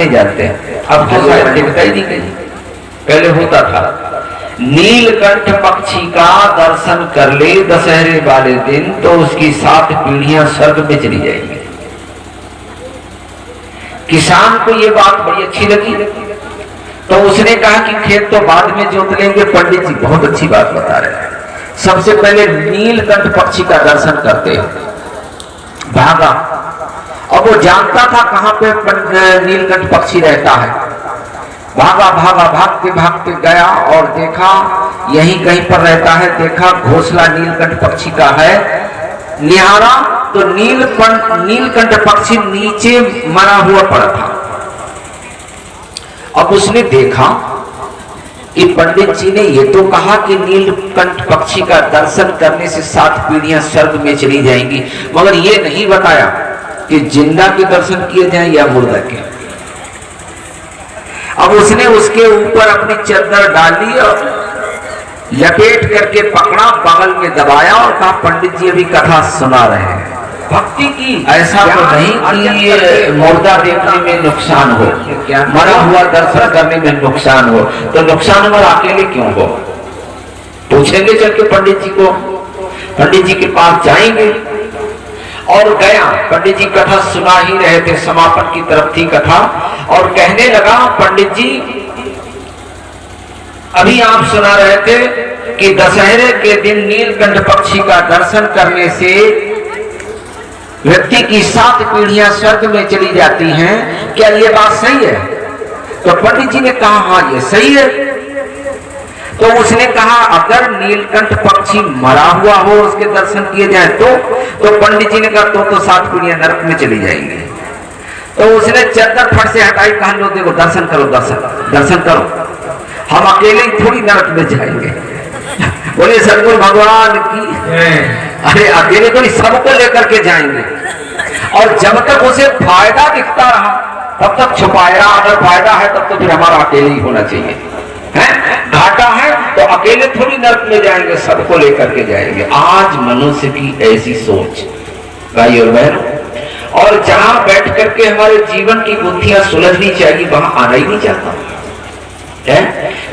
नहीं जानते हैं, अब तो शायद दिखता ही नहीं कहीं, पहले होता था। नीलकंठ पक्षी का दर्शन कर ले दशहरे वाले दिन तो उसकी 7 पीढ़ियां स्वर्ग में चली जाएंगी। किसान को ये बात बड़ी अच्छी लगी, तो उसने कहा कि खेत तो बाद में जोत लेंगे। पंडित जी बहुत अच्छी बात बता रहे हैं, सबसे पहले नीलकंठ पक्षी का दर्शन करते हैं। भागा, अब वो जानता था कहां पे नीलकंठ पक्षी रहता है। भागा भागा, भागते भागते गया और देखा यहीं कहीं पर रहता है। देखा घोंसला नीलकंठ पक्षी का है, निहारा तो नीलकंठ पक्षी नीचे मरा हुआ पड़ा था। अब उसने देखा कि पंडित जी ने ये तो कहा कि नीलकंठ पक्षी का दर्शन करने से 7 पीढ़ियां स्वर्ग में चली जाएंगी, मगर ये नहीं बताया कि जिंदा के दर्शन किए जाएं या मुर्दा के। अब उसने उसके ऊपर अपनी चादर डाली और लपेट करके पकड़ा, बगल में दबाया और कहा पंडित जी अभी कथा सुना रहे हैं। भक्ति की ऐसा तो नहीं कि मुर्दा देखने में नुकसान हो, मरा हुआ दर्शन करने में नुकसान हो, तो नुकसान में अकेले क्यों हो? पूछेंगे चल के पंडित जी को। पंडित जी के पास जाएंगे और गया। पंडित जी कथा सुना ही रहे थे, समापन की तरफ थी कथा, और कहने लगा पंडित जी अभी आप सुना रहे थे कि दशहरे के दिन नीलकंठ पक्षी का दर्शन करने से व्यक्ति की 7 पीढ़ियां स्वर्ग में चली जाती हैं, क्या ये बात सही है? तो पंडित जी ने कहा हाँ ये सही है। तो उसने कहा अगर नीलकंठ पक्षी मरा हुआ हो उसके दर्शन किए जाए तो पंडित जी ने कहा तो 7 पीढ़ियां नरक में चली जाएंगी। तो उसने चादर फट से हटाई, कहा लो देखो दर्शन करो, दर्शन करो, हम अकेले ही थोड़ी नरक में जाएंगे। बोले सदगुरु भगवान की, अरे अकेले तो सबको लेकर के जाएंगे। और जब तक उसे फायदा दिखता रहा तब तक छुपाया, अगर फायदा है तब तो फिर हमारा अकेले ही होना चाहिए। घाटा है तो अकेले थोड़ी नरक में जाएंगे, सबको लेकर के जाएंगे। आज मनुष्य की ऐसी सोच भाई और बहनों, और जहां बैठ करके हमारे जीवन की बुद्धियां सुलझनी चाहिए वहां आना ही नहीं चाहता है।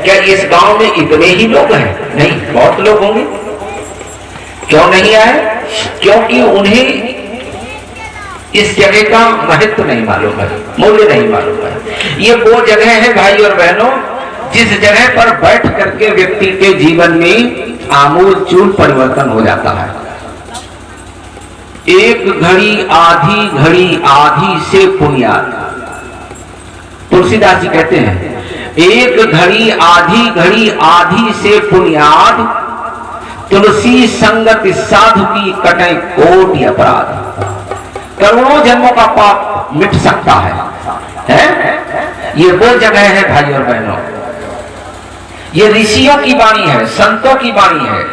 क्या इस गांव में इतने ही लोग हैं? नहीं, बहुत लोग होंगे। क्यों नहीं आए? क्योंकि उन्हें इस जगह का महत्व नहीं मालूम है, मूल्य नहीं मालूम है। ये वो जगह है भाई और बहनों जिस जगह पर बैठ करके व्यक्ति के जीवन में आमूल चूल परिवर्तन हो जाता है। एक घड़ी आधी से पुण्याद, तुलसीदास जी कहते हैं एक घड़ी आधी से पुण्याद, तुलसी संगत साधु की कटे कोटि अपराध। करोड़ों जन्मों का पाप मिट सकता है? ये वो जगह है भाई और बहनों, ये ऋषियों की वाणी है, संतों की वाणी है।